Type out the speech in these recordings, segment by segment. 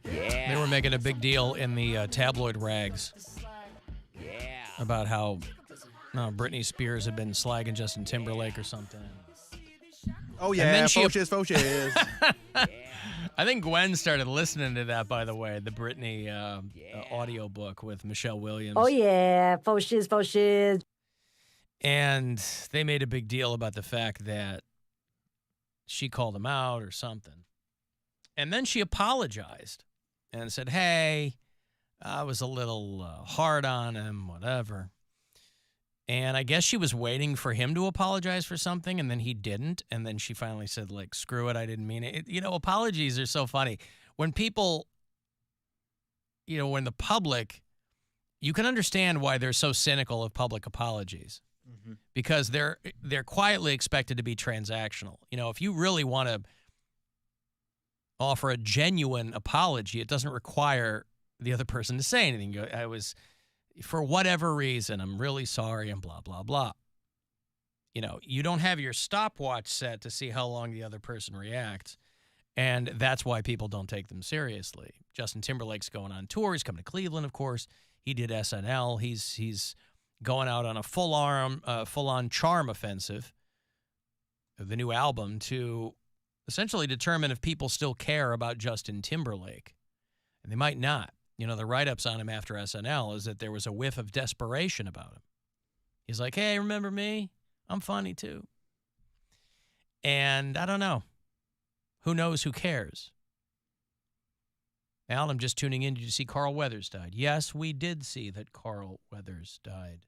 They were making a big deal in the tabloid rags about how Britney Spears had been slagging Justin Timberlake or something. Oh, yeah, faux shiz. I think Gwen started listening to that, by the way, the Britney audio book with Michelle Williams. Oh, yeah, faux shiz. And they made a big deal about the fact that she called him out or something. And then she apologized and said, hey, I was a little hard on him, whatever. And I guess she was waiting for him to apologize for something, and then he didn't. And then she finally said, like, screw it, I didn't mean it. Apologies are so funny. When people, when the public, you can understand why they're so cynical of public apologies. Mm-hmm. Because they're quietly expected to be transactional. If you really want to offer a genuine apology, it doesn't require the other person to say anything. For whatever reason, I'm really sorry and blah, blah, blah. You don't have your stopwatch set to see how long the other person reacts, and that's why people don't take them seriously. Justin Timberlake's going on tour. He's coming to Cleveland, of course. He did SNL. He's going out on a full-on charm offensive of the new album to essentially determine if people still care about Justin Timberlake. And they might not. The write-ups on him after SNL is that there was a whiff of desperation about him. He's like, hey, remember me? I'm funny, too. And I don't know. Who knows? Who cares? Al, I'm just tuning in. Did you see Carl Weathers died? Yes, we did see that Carl Weathers died.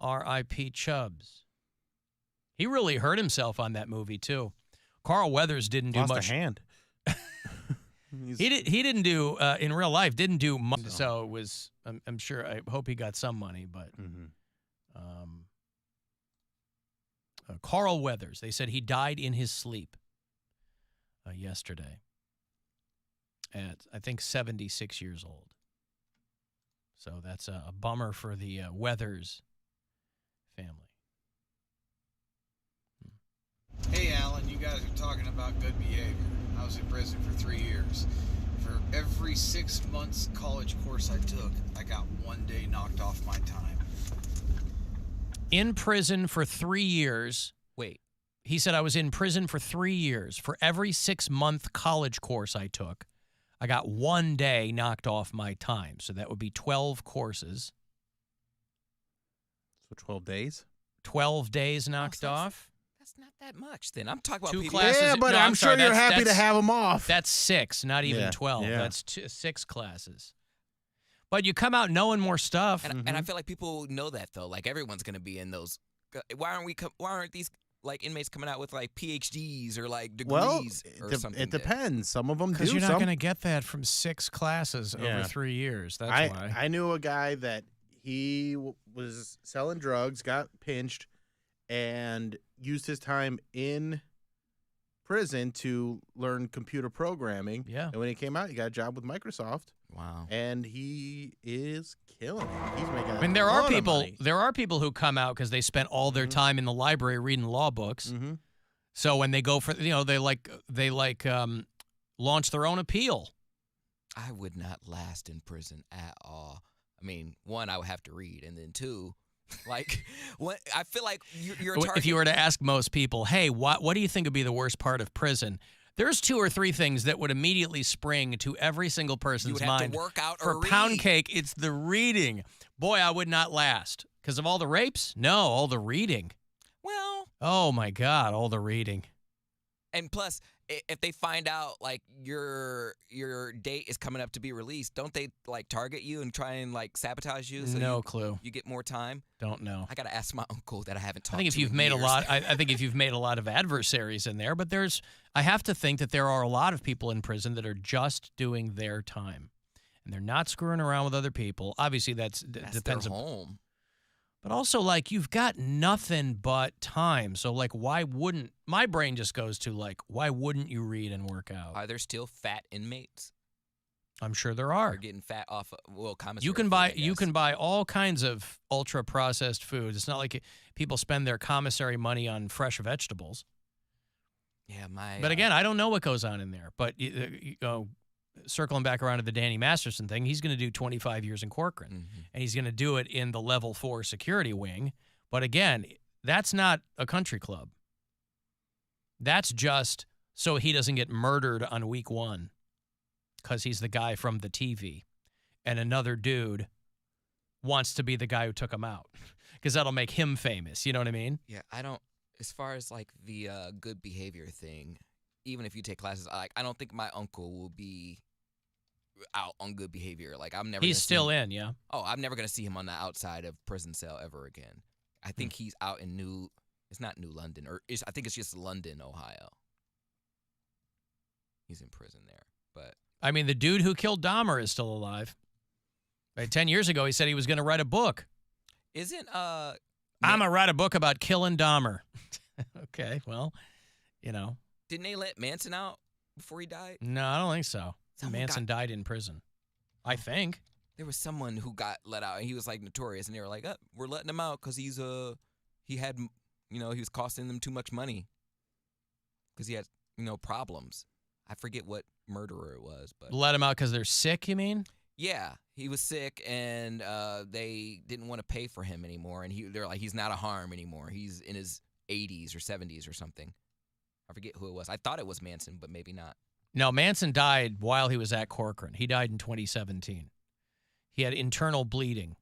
R.I.P. Chubbs. He really hurt himself on that movie, too. Carl Weathers didn't do much. Lost a hand. He didn't do in real life. Didn't do much. So it was. I'm sure. I hope he got some money, but Carl Weathers. They said he died in his sleep yesterday. At I think 76 years old. So that's a bummer for the Weathers family. Hey, Alan, you guys are talking about good behavior. I was in prison for 3 years. For every 6 months college course I took, I got 1 day knocked off my time. In prison for 3 years. Wait. He said I was in prison for 3 years. For every 6-month college course I took, I got 1 day knocked off my time. So that would be 12 courses. So 12 days? 12 days knocked off. Not that much then. I'm talking about 2 people. classes. Yeah, but no, I'm sure you're happy to have them off. That's 6, not even 12. Yeah. That's 6 classes. But you come out knowing more stuff. And I feel like people know that, though. Like, everyone's going to be in those. Why aren't these, like, inmates coming out with, like, PhDs or, like, degrees or something? It depends. Some of them do. Because you're not going to get that from 6 classes over 3 years. That's why. I knew a guy that he was selling drugs, got pinched, and used his time in prison to learn computer programming. Yeah. And when he came out, he got a job with Microsoft. Wow. And he is killing it. He's making there are people who come out because they spent all their time in the library reading law books. Mm-hmm. So when they go for, they launch their own appeal. I would not last in prison at all. I mean, 1, I would have to read, and then 2, like, what I feel like you're a target. If you were to ask most people, hey, what do you think would be the worst part of prison? There's 2 or 3 things that would immediately spring to every single person's mind. You would have to work out or read. For Poundcake, it's the reading. Boy, I would not last. Because of all the rapes? No, all the reading. Well. Oh, my God, all the reading. And plus, if they find out, like, your date is coming up to be released, don't they, like, target you and try and, like, sabotage you? So no clue. You get more time? Don't know. I got to ask my uncle that I haven't talked to. I think if you've made I think if you've made a lot of adversaries in there, but I have to think that there are a lot of people in prison that are just doing their time. And they're not screwing around with other people. Obviously, that's depends their on home. But also, like, you've got nothing but time. So, like, why wouldn't – my brain just goes to, like, why wouldn't you read and work out? Are there still fat inmates? I'm sure there are. They're getting fat off commissary. You can buy all kinds of ultra-processed foods. It's not like people spend their commissary money on fresh vegetables. Yeah, my. But again, I don't know what goes on in there. But circling back around to the Danny Masterson thing, he's going to do 25 years in Corcoran, and he's going to do it in the level 4 security wing. But again, that's not a country club. That's just so he doesn't get murdered on week 1 because he's the guy from the TV, and another dude wants to be the guy who took him out because that'll make him famous. You know what I mean? Yeah, I don't. As far as like the good behavior thing, even if you take classes, I don't think my uncle will be out on good behavior. Like I'm never. He's still in, yeah. Oh, I'm never gonna see him on the outside of prison cell ever again. I think he's out in It's not New London, I think it's just London, Ohio. He's in prison there, but I mean, the dude who killed Dahmer is still alive. Right, 10 years ago, he said he was going to write a book. Isn't I'm going to write a book about killing Dahmer. Okay, well, Didn't they let Manson out before he died? No, I don't think so. Someone Manson died in prison. I think. There was someone who got let out, and he was like notorious, and they were like, "We're letting him out because he was costing them too much money because he had problems." I forget what murderer it was, but Let him out because they're sick, you mean? yeah, he was sick, and they didn't want to pay for him anymore, and they're like, he's not a harm anymore. He's in his 80s or 70s or something. I forget who it was. I thought it was Manson, but maybe not. No, Manson died while he was at Corcoran. He died in 2017. He had internal bleeding.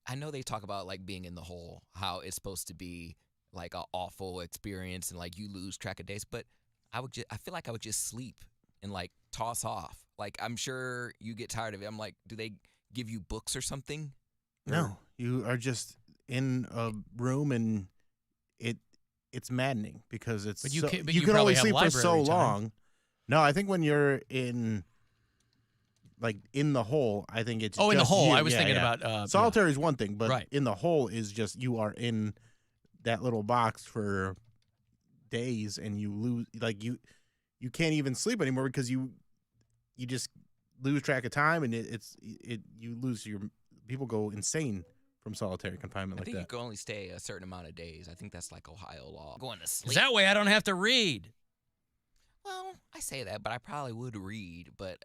I know they talk about like being in the hole, how it's supposed to be like an awful experience and like you lose track of days, but I feel like I would just sleep and like toss off. Like I'm sure you get tired of it. I'm like, do they give you books or something? No, you are just in a room and it's maddening because it's But you so, can- but you you can probably only have sleep for so library time. long. No, I think when you're in the hole, I think it's Oh, in the just hole. you. I was Yeah, thinking yeah. about Solitary is one thing, but Right. in the hole is just you are in that little box for days and you lose you can't even sleep anymore because you just lose track of time and you lose your people go insane from solitary confinement I like think that. you can only stay a certain amount of days. I think that's like Ohio law. Going to sleep. 'Cause that way I don't have to read. Well, I say that, but I probably would read. But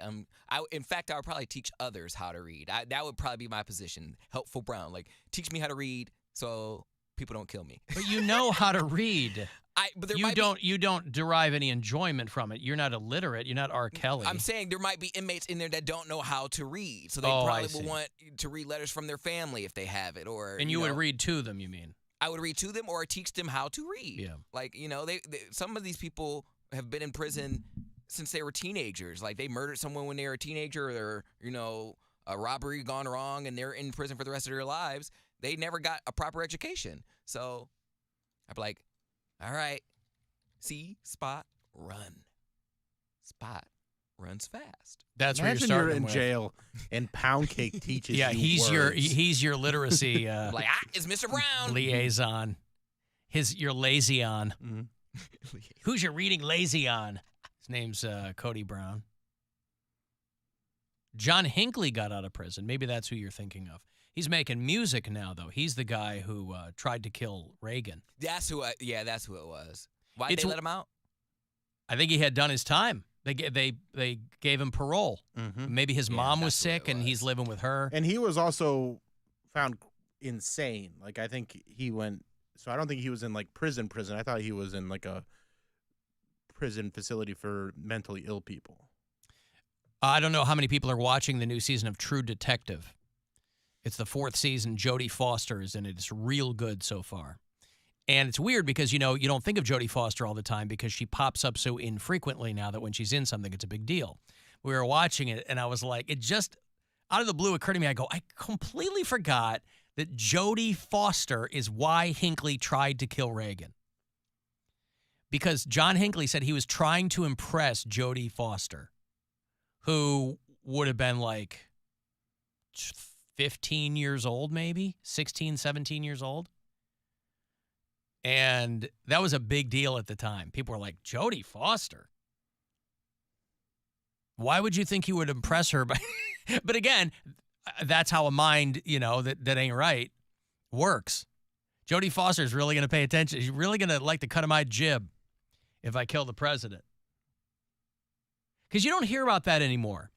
in fact, I would probably teach others how to read. That would probably be my position. Helpful Brown, like teach me how to read so people don't kill me. But you know how to read. But there You might don't derive any enjoyment from it. You're not illiterate. You're not R. Kelly. I'm saying there might be inmates in there that don't know how to read, so they Oh, I probably see. will want to read letters from their family if they have it, or and you would read to them, you mean? I would read to them or teach them how to read. Yeah. Like they some of these people have been in prison since they were teenagers. Like they murdered someone when they were a teenager, or a robbery gone wrong, and they're in prison for the rest of their lives. They never got a proper education. So I'd be like, all right, see, Spot, run. Spot runs fast. That's Imagine where you're starting you're in with. jail and Poundcake teaches Yeah, you words. he's your literacy Like, it's Mr. Brown. liaison. Your lazy-on. Mhm. Who's your reading lazy-on? His name's Cody Brown. John Hinckley got out of prison. Maybe that's who you're thinking of. He's making music now, though. He's the guy who tried to kill Reagan. That's who it was. Why did It's- they let him out? I think he had done his time. They gave him parole. Mhm. Maybe his Yeah, mom was that's what it sick and he's was. living with her. And he was also found insane. Like I think he went. So I don't think he was in like prison. I thought he was in like a prison facility for mentally ill people. I don't know how many people are watching the new season of True Detective. It's the 4th season. Jodie Foster is in it. It's real good so far. And it's weird because, you don't think of Jodie Foster all the time because she pops up so infrequently now that when she's in something, it's a big deal. We were watching it, and I was like, it just, out of the blue, occurred to me. I go, I completely forgot that Jodie Foster is why Hinckley tried to kill Reagan. Because John Hinckley said he was trying to impress Jodie Foster, who would have been like 15 years old, maybe 16, 17 years old. And that was a big deal at the time. People were like, Jodie Foster? Why would you think you would impress her? But again, that's how a mind, that ain't right, works. Jodie Foster is really going to pay attention. She's really going to like the cut of my jib. if I kill the president. Because you don't hear about that anymore.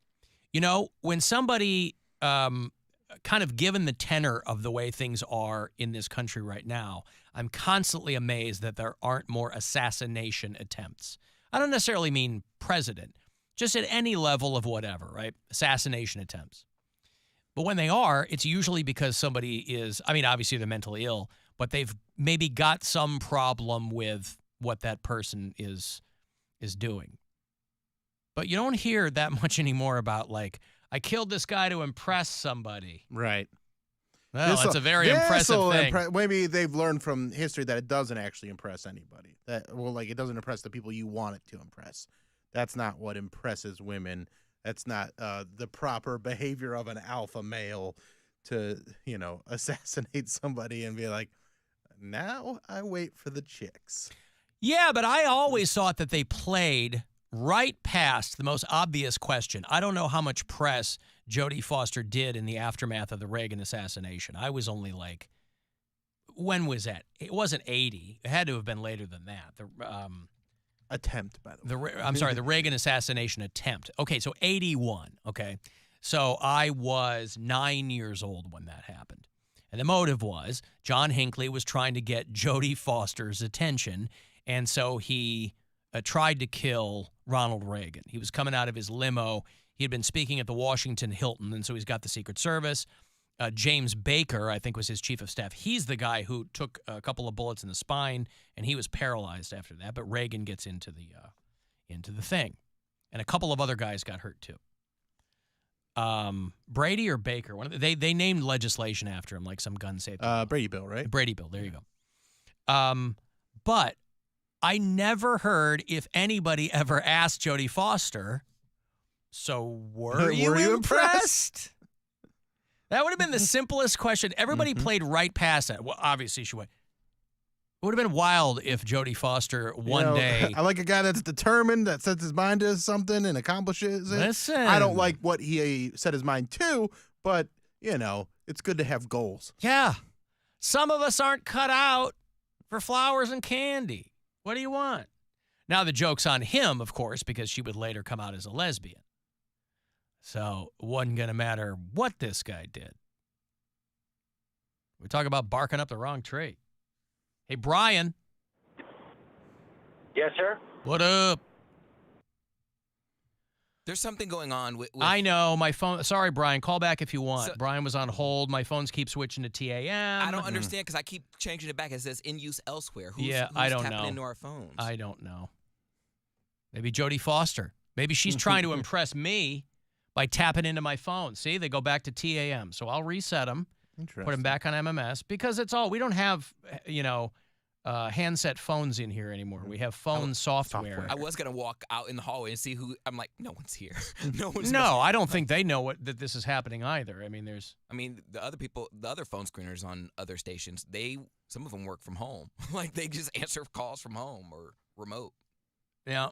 You know, when somebody kind of given the tenor of the way things are in this country right now, I'm constantly amazed that there aren't more assassination attempts. I don't necessarily mean president, just at any level of whatever, right? Assassination attempts. But when they are, it's usually because somebody is, I mean, obviously they're mentally ill, but they've maybe got some problem with what that person is doing. But you don't hear that much anymore about, like, I killed this guy to impress somebody. Right. Well, that's a very impressive thing. Maybe they've learned from history that it doesn't actually impress anybody. It doesn't impress the people you want it to impress. That's not what impresses women. That's not the proper behavior of an alpha male to, assassinate somebody and be like, now I wait for the chicks. Yeah, but I always thought that they played right past the most obvious question. I don't know how much press Jodie Foster did in the aftermath of the Reagan assassination. I was only like, when was that? It wasn't 80. It had to have been later than that. Attempt, by the way. I'm sorry, the Reagan assassination attempt. Okay, so 81, okay? So I was 9 years old when that happened. And the motive was John Hinckley was trying to get Jodie Foster's attention, and so he tried to kill Ronald Reagan. He was coming out of his limo. He had been speaking at the Washington Hilton, and so he's got the Secret Service. James Baker, I think, was his chief of staff. He's the guy who took a couple of bullets in the spine, and he was paralyzed after that. But Reagan gets into the thing, and a couple of other guys got hurt too. Brady or Baker? They named legislation after him, like some gun safety. Brady Bill, right? Brady Bill. There you go. But I never heard if anybody ever asked Jodie Foster, so were you impressed? That would have been the simplest question. Everybody played right past that. Well, obviously she went. It would have been wild if Jodie Foster one day. I like a guy that's determined, that sets his mind to something and accomplishes it. Listen. I don't like what he set his mind to, but, it's good to have goals. Yeah. Some of us aren't cut out for flowers and candy. What do you want? Now, the joke's on him, of course, because she would later come out as a lesbian. So it wasn't going to matter what this guy did. We talk about barking up the wrong tree. Hey, Brian. Yes, sir? What up? There's something going on with I know. My phone. Sorry, Brian. Call back if you want. Brian was on hold. My phones keep switching to TAM. I don't understand because I keep changing it back. It says in use elsewhere. Who's I don't tapping know. into our phones? I don't know. Maybe Jodie Foster. Maybe she's trying to impress me by tapping into my phone. See, they go back to TAM. So I'll reset them, put them back on MMS because we don't have, handset phones in here anymore. We have phone software. I was going to walk out in the hallway and see who. I'm like, no one's here. No, I don't think they know that this is happening either. I mean, the other people, the other phone screeners on other stations, some of them work from home. Like they just answer calls from home or remote. Yeah.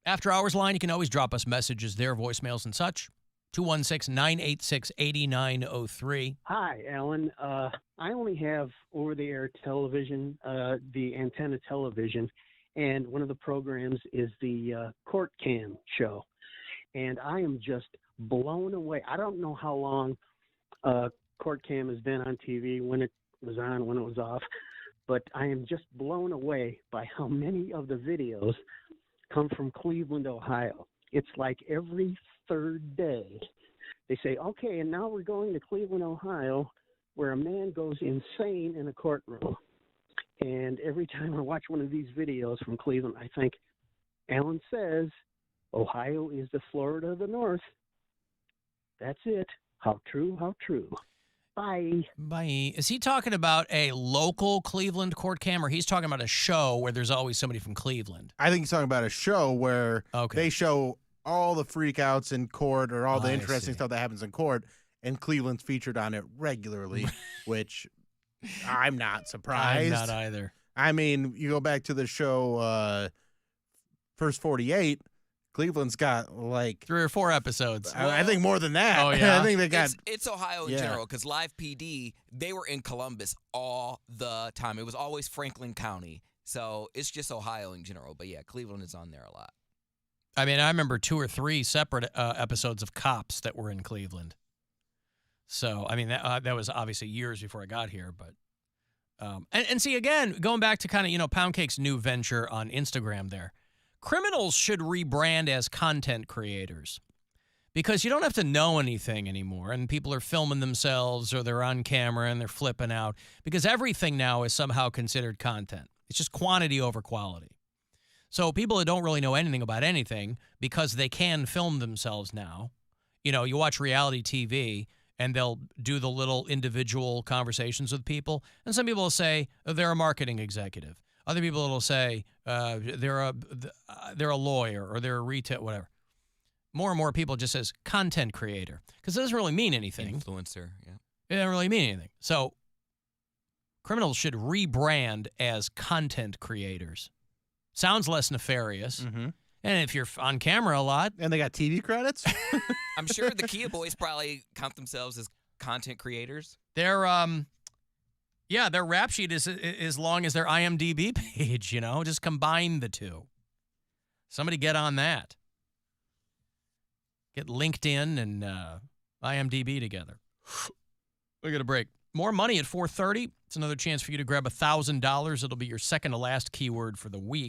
After hours line, you can always drop us messages there, voicemails and such. 216-986-8903. Hi, Alan. I only have over-the-air television, the antenna television, and one of the programs is the Court Cam show. And I am just blown away. I don't know how long Court Cam has been on TV, when it was on, when it was off, but I am just blown away by how many of the videos come from Cleveland, Ohio. It's like every third day they say, okay, and now we're going to Cleveland, Ohio, where a man goes insane in a courtroom. And every time I watch one of these videos from Cleveland, I think, Alan says, Ohio is the Florida of the North. That's it. How true, how true. Bye. Bye. Is he talking about a local Cleveland court cam, or he's talking about a show where there's always somebody from Cleveland? I think he's talking about a show where they show all the freakouts in court or all the interesting stuff that happens in court, and Cleveland's featured on it regularly, which I'm not surprised. I'm not either. I mean, you go back to the show First 48, Cleveland's got like 3 or 4 episodes. I think more than that. Oh, yeah? I think they got. It's Ohio in general because Live PD, they were in Columbus all the time. It was always Franklin County. So it's just Ohio in general. But yeah, Cleveland is on there a lot. I mean, I remember 2 or 3 separate episodes of Cops that were in Cleveland. So, I mean, that was obviously years before I got here. But and see, again, going back to kind of, Poundcake's new venture on Instagram there, criminals should rebrand as content creators because you don't have to know anything anymore. And people are filming themselves or they're on camera and they're flipping out because everything now is somehow considered content. It's just quantity over quality. So people that don't really know anything about anything because they can film themselves now, you watch reality TV and they'll do the little individual conversations with people. And some people will say they're a marketing executive. Other people will say they're a lawyer or they're a retail, whatever. More and more people just says content creator because it doesn't really mean anything. Influencer, yeah. It doesn't really mean anything. So criminals should rebrand as content creators. Sounds less nefarious. Mm-hmm. And if you're on camera a lot. And they got TV credits? I'm sure the Kia boys probably count themselves as content creators. Their rap sheet is as long as their IMDb page, Just combine the two. Somebody get on that. Get LinkedIn and IMDb together. We'll get a break. More money at 4:30. It's another chance for you to grab $1,000. It'll be your second to last keyword for the week.